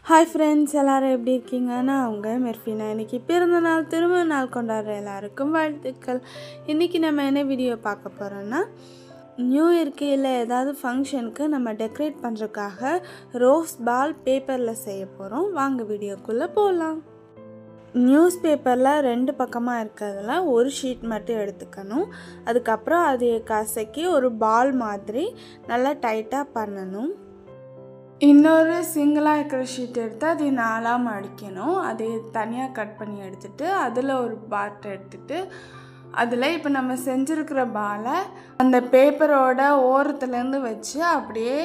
Hi friends, எல்லோரும் எப்படி இருக்கீங்க? நான் உங்கள் மெர்ஃபினா. இன்றைக்கி பிறந்த நாள் திருமண நாள் கொண்டாடுற எல்லாருக்கும் வாழ்த்துக்கள். இன்றைக்கி நம்ம என்ன வீடியோ பார்க்க போகிறோன்னா, நியூ இயர்க்கு இல்லை ஏதாவது ஃபங்க்ஷனுக்கு நம்ம டெக்கரேட் பண்ணுறதுக்காக ரோஸ் பால் பேப்பரில் செய்ய போகிறோம். வாங்க வீடியோக்குள்ளே போகலாம். நியூஸ் பேப்பரில் 2 பக்கமாக இருக்கிறதுல ஒரு ஷீட் மட்டும் எடுத்துக்கணும். அதுக்கப்புறம் அதை கசக்கி ஒரு பால் மாதிரி நல்லா டைட்டாக பண்ணணும். இன்னொரு சிங்கிளாக இருக்கிற ஷீட் எடுத்து அதை 4ஆக மடிக்கணும். அதை தனியாக கட் பண்ணி எடுத்துகிட்டு அதில் ஒரு பார்ட் எடுத்துகிட்டு அதில் இப்போ நம்ம செஞ்சுருக்கிற பாலை அந்த பேப்பரோட ஓரத்துலேருந்து வச்சு அப்படியே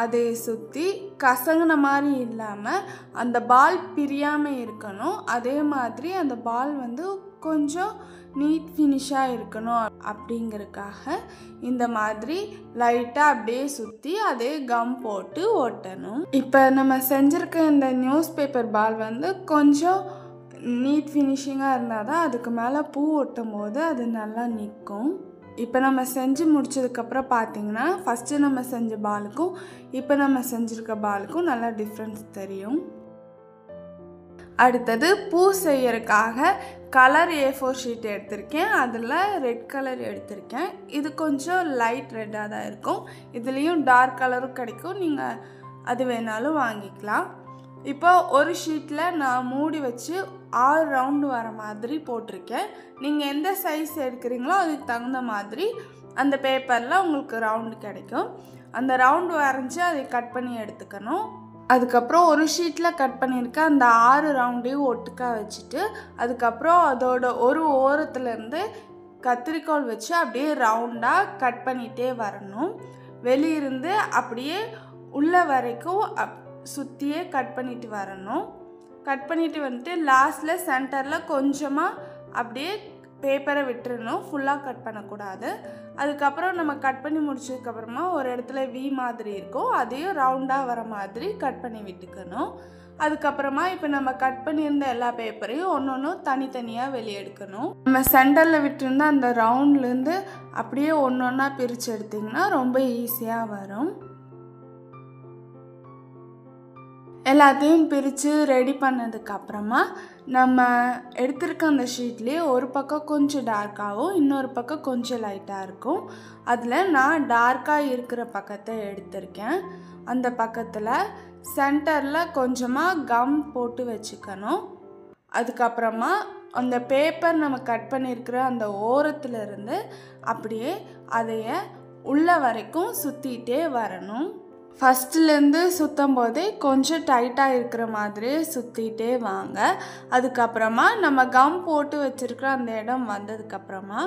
அதை சுற்றி கசங்கின மாதிரி இல்லாமல் அந்த பால் பிரியாமல் இருக்கணும். அதே மாதிரி அந்த பால் கொஞ்சம் நீட் ஃபினிஷாக இருக்கணும். அப்படிங்கிறதுக்காக இந்த மாதிரி லைட்டாக அப்படியே சுற்றி அதே கம் போட்டு ஒட்டணும். இப்போ நம்ம செஞ்சுருக்க இந்த நியூஸ் பேப்பர் பால் கொஞ்சம் நீட் ஃபினிஷிங்காக இருந்தால் தான் அதுக்கு மேலே பூ ஒட்டும் போது அது நல்லா நிற்கும். இப்போ நம்ம செஞ்சு முடிச்சதுக்கப்புறம் பார்த்திங்கன்னா ஃபஸ்ட்டு நம்ம செஞ்ச பாலுக்கும் இப்போ நம்ம செஞ்சுருக்க பாலுக்கும் நல்லா டிஃப்ரென்ஸ் தெரியும். அடுத்தது பூ செய்யறதுக்காக கலர் A4 ஷீட் எடுத்திருக்கேன். அதில் ரெட் கலர் எடுத்திருக்கேன். இது கொஞ்சம் லைட் ரெட்டாக தான் இருக்கும். இதுலேயும் டார்க் கலரும் கிடைக்கும். நீங்கள் அது வேணாலும் வாங்கிக்கலாம். இப்போ ஒரு ஷீட்டில் நான் மூடி வச்சு 6 ரவுண்டு வர மாதிரி போட்டிருக்கேன். நீங்கள் எந்த சைஸ் எடுக்கிறீங்களோ அதுக்கு தகுந்த மாதிரி அந்த பேப்பரில் உங்களுக்கு ரவுண்டு கிடைக்கும். அந்த ரவுண்டு வரைஞ்சி அதை கட் பண்ணி எடுத்துக்கணும். அதுக்கப்புறம் ஒரு ஷீட்டில் கட் பண்ணியிருக்க அந்த 6 ரவுண்டையும் ஒட்டுக்கா வச்சுட்டு அதுக்கப்புறம் அதோட ஒரு ஓரத்துலேருந்து கத்திரிக்கோல் வச்சு அப்படியே ரவுண்டாக கட் பண்ணிகிட்டே வரணும். வெளியிருந்து அப்படியே உள்ள வரைக்கும் சுற்றியே கட் பண்ணிட்டு வரணும். கட் பண்ணிட்டு லாஸ்ட்டில் சென்டரில் கொஞ்சமாக அப்படியே பேப்பரை விட்டுறணும். ஃபுல்லாக கட் பண்ணக்கூடாது. அதுக்கப்புறம் நம்ம கட் பண்ணி முடிச்சதுக்கப்புறமா ஒரு இடத்துல V மாதிரி இருக்கும். அதையும் ரவுண்டாக வர மாதிரி கட் பண்ணி விட்டுக்கணும். அதுக்கப்புறமா இப்போ நம்ம கட் பண்ணியிருந்த எல்லா பேப்பரையும் ஒன்று தனித்தனியாக வெளியே எடுக்கணும். நம்ம சென்டரில் விட்டுருந்த அந்த ரவுண்ட்லேருந்து அப்படியே ஒன்றா பிரித்து எடுத்திங்கன்னா ரொம்ப ஈஸியாக வரும். எல்லாத்தையும் பிரித்து ரெடி பண்ணதுக்கப்புறமா நம்ம எடுத்திருக்க அந்த ஷீட்லேயே ஒரு பக்கம் கொஞ்சம் டார்க்காகவும் இன்னொரு பக்கம் கொஞ்சம் லைட்டாக இருக்கும். அதில் நான் டார்க்காக இருக்கிற பக்கத்தை எடுத்திருக்கேன். அந்த பக்கத்தில் சென்டரில் கொஞ்சமாக கம் போட்டு வச்சுக்கணும். அதுக்கப்புறமா அந்த பேப்பர் நம்ம கட் பண்ணியிருக்கிற அந்த ஓரத்துலேருந்து அப்படியே அதைய உள்ள வரைக்கும் சுற்றிகிட்டே வரணும். ஃபஸ்ட்டுலேருந்து சுற்றும் போதே கொஞ்சம் டைட்டாக இருக்கிற மாதிரியே சுற்றிகிட்டே வாங்க. அதுக்கப்புறமா நம்ம கம் போட்டு வச்சுருக்கிற அந்த இடம் வந்ததுக்கப்புறமா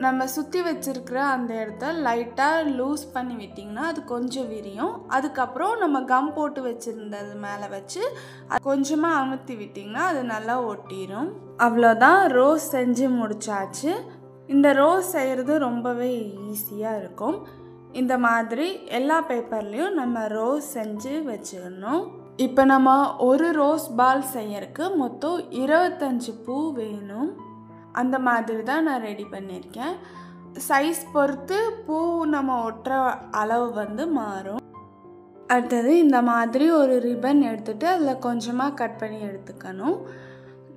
நம்ம சுற்றி வச்சுருக்கிற அந்த இடத்த லைட்டாக லூஸ் பண்ணி விட்டிங்கன்னா அது கொஞ்சம் விரியும். அதுக்கப்புறம் நம்ம கம் போட்டு வச்சுருந்தது மேலே வச்சு கொஞ்சமாக அமுத்தி விட்டிங்கன்னா அது நல்லா ஒட்டிடும். அவ்வளோதான், ரோஸ் செஞ்சு முடிச்சாச்சு. இந்த ரோஸ் செய்கிறது ரொம்பவே ஈஸியாக இருக்கும். இந்த மாதிரி எல்லா பேப்பர்லேயும் நம்ம ரோஸ் செஞ்சு வச்சுக்கணும். இப்போ நம்ம ஒரு ரோஸ் பால் செய்யறதுக்கு மொத்தம் 25 பூ வேணும். அந்த மாதிரி தான் நான் ரெடி பண்ணியிருக்கேன். சைஸ் பொறுத்து பூ நம்ம ஒட்டுற அளவு மாறும். அடுத்தது இந்த மாதிரி ஒரு ரிப்பன் எடுத்துகிட்டு அதில் கொஞ்சமாக கட் பண்ணி எடுத்துக்கணும்.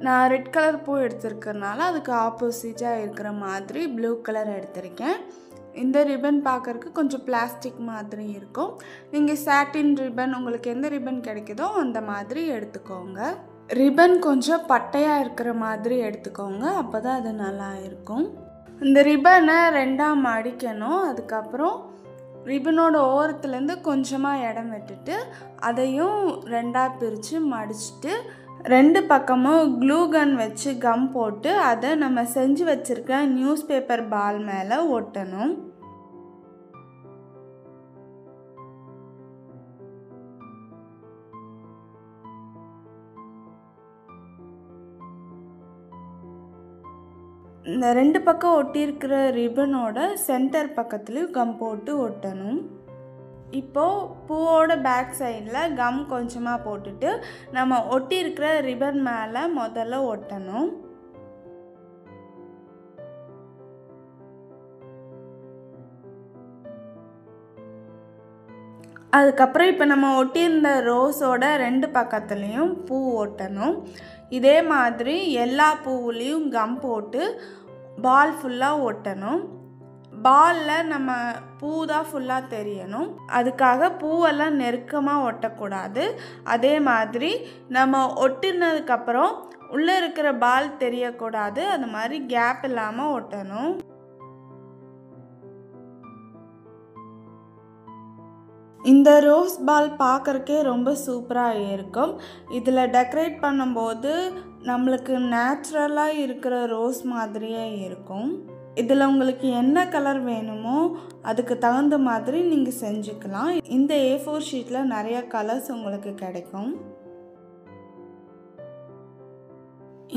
நான் ரெட் கலர் பூ எடுத்துருக்கறனால அதுக்கு ஆப்போசிட்டாக இருக்கிற மாதிரி ப்ளூ கலர் எடுத்திருக்கேன். இந்த ரிப்பன் பார்க்குறதுக்கு கொஞ்சம் பிளாஸ்டிக் மாதிரி இருக்கும். நீங்கள் சாட்டின் ரிப்பன் உங்களுக்கு எந்த ரிப்பன் கிடைக்குதோ அந்த மாதிரி எடுத்துக்கோங்க. ரிப்பன் கொஞ்சம் பட்டையாக இருக்கிற மாதிரி எடுத்துக்கோங்க. அப்போ தான் அது நல்லா இருக்கும். இந்த ரிப்பனை 2ஆக மடிக்கணும். அதுக்கப்புறம் ரிப்பனோட ஓரத்துலேருந்து கொஞ்சமாக இடம் விட்டுட்டு அதையும் 2ஆக பிரித்து மடிச்சுட்டு 2 பக்கமும் க்ளூ கன் வச்சு கம் போட்டு அதை நம்ம செஞ்சு வச்சுருக்க நியூஸ் பேப்பர் பால் மேலே ஒட்டணும். இந்த 2 பக்கம் ஒட்டியிருக்கிற ரிப்பனோட சென்டர் பக்கத்துலேயும் கம் போட்டு ஒட்டணும். இப்போது பூவோட பேக் சைடில் கம் கொஞ்சமாக போட்டுட்டு நம்ம ஒட்டியிருக்கிற ரிப்பன் மேலே முதல்ல ஒட்டணும். அதுக்கப்புறம் இப்போ நம்ம ஒட்டியிருந்த ரோஸோட 2 பக்கத்துலேயும் பூ ஒட்டணும். இதே மாதிரி எல்லா பூவுலேயும் கம் போட்டு பால் ஃபுல்லாக ஒட்டணும். பாலில் நம்ம பூ தான் ஃபுல்லாக தெரியணும். அதுக்காக பூவெல்லாம் நெருக்கமாக ஒட்டக்கூடாது. அதே மாதிரி நம்ம ஒட்டினதுக்கப்புறம் உள்ளே இருக்கிற பால் தெரியக்கூடாது. அது மாதிரி கேப் இல்லாமல் ஒட்டணும். இந்த ரோஸ் பால் பார்க்குறக்கே ரொம்ப சூப்பராக இருக்கும். இதில் டெக்கரேட் பண்ணும்போது நம்மளுக்கு நேச்சுரலாக இருக்கிற ரோஸ் மாதிரியே இருக்கும். இதில் உங்களுக்கு என்ன கலர் வேணுமோ அதுக்கு தகுந்த மாதிரி நீங்கள் செஞ்சுக்கலாம். இந்த A4 ஷீட்டில் நிறைய கலர்ஸ் உங்களுக்கு கிடைக்கும்.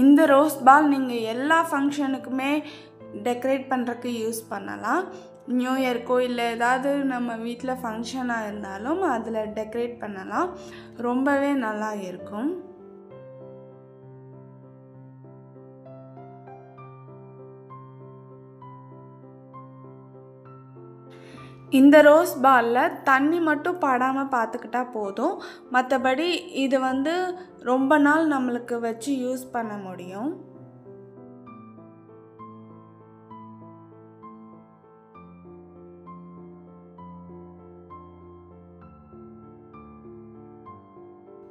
இந்த ரோஸ் பால் நீங்கள் எல்லா ஃபங்க்ஷனுக்குமே டெக்கரேட் பண்ணுறதுக்கு யூஸ் பண்ணலாம். நியூ இயர்க்கோ இல்லை ஏதாவது நம்ம வீட்டில் ஃபங்க்ஷனாக இருந்தாலும் அதில் டெக்கரேட் பண்ணலாம். ரொம்பவே நல்லா இருக்கும். இந்த ரோஸ் பாலில் தண்ணி மட்டும் படாமல் பார்த்துக்கிட்டா போதும். மற்றபடி இது ரொம்ப நாள் நம்மளுக்கு வச்சு யூஸ் பண்ண முடியும்.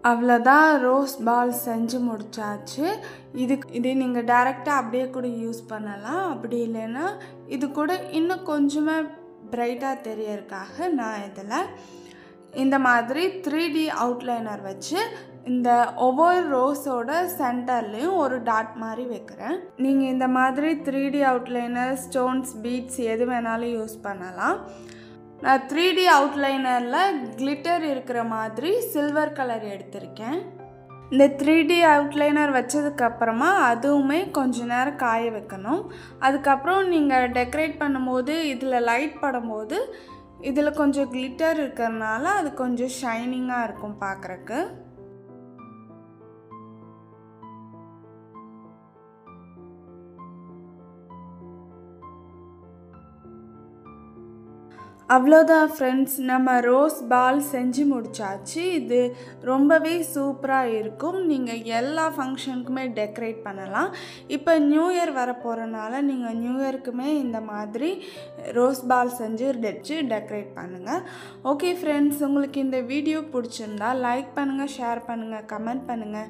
அவ்வளோதான், ரோஸ் பால் செஞ்சு முடிச்சாச்சு. இது நீங்கள் டைரெக்டாக அப்படியே கூட யூஸ் பண்ணலாம். அப்படி இல்லைன்னா இது கூட இன்னும் கொஞ்சமே பிரைட்டாக தெரியறதுக்காக நான் இதில் இந்த மாதிரி 3D அவுட்லைனர் வச்சு இந்த ஒவ்வொரு ரோஸோட சென்டர்லேயும் ஒரு டாட் மாதிரி வைக்கிறேன். நீங்கள் இந்த மாதிரி 3D அவுட்லைனர், ஸ்டோன்ஸ், பீட்ஸ் எது வேணாலும் யூஸ் பண்ணலாம். நான் 3D அவுட்லைனரில் கிளிட்டர் இருக்கிற மாதிரி சில்வர் கலர் எடுத்திருக்கேன். இந்த 3D அவுட்லைனர் வச்சதுக்கப்புறமா அதுவுமே கொஞ்ச நேரம் காய வைக்கணும். அதுக்கப்புறம் நீங்கள் டெக்கரேட் பண்ணும்போது இதில் லைட் படும்போது இதில் கொஞ்சம் கிளிட்டர் இருக்கிறதுனால அது கொஞ்சம் ஷைனிங்காக இருக்கும் பார்க்குறக்கு. அவ்வளோதான் ஃப்ரெண்ட்ஸ், நம்ம ரோஸ் பால் செஞ்சு முடிச்சாச்சு. இது ரொம்பவே சூப்பராக இருக்கும். நீங்கள் எல்லா ஃபங்க்ஷனுக்குமே டெக்கரேட் பண்ணலாம். இப்போ நியூ இயர் வரப்போகிறனால நீங்கள் நியூ இயருக்குமே இந்த மாதிரி ரோஸ் பால் செஞ்சு வச்சு டெக்கரேட் பண்ணுங்கள். ஓகே ஃப்ரெண்ட்ஸ், உங்களுக்கு இந்த வீடியோ பிடிச்சிருந்தா லைக் பண்ணுங்கள், ஷேர் பண்ணுங்கள், கமெண்ட் பண்ணுங்கள்.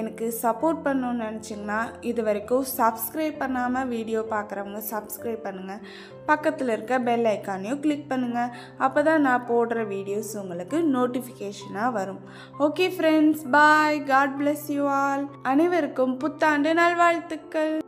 எனக்கு சப்போர்ட் பண்ணணும்னு நினச்சிங்கன்னா இது வரைக்கும் சப்ஸ்கிரைப் பண்ணாமல் வீடியோ பார்க்குறவங்க சப்ஸ்கிரைப் பண்ணுங்கள். பக்கத்தில் இருக்க பெல் ஐக்கானையும் கிளிக் பண்ணுங்கள். அப்போ தான் நான் போடுற வீடியோஸ் உங்களுக்கு நோட்டிஃபிகேஷனாக வரும். Okay friends, bye. God bless you all. அனைவருக்கும் புத்தாண்டு நல்வாழ்த்துக்கள்.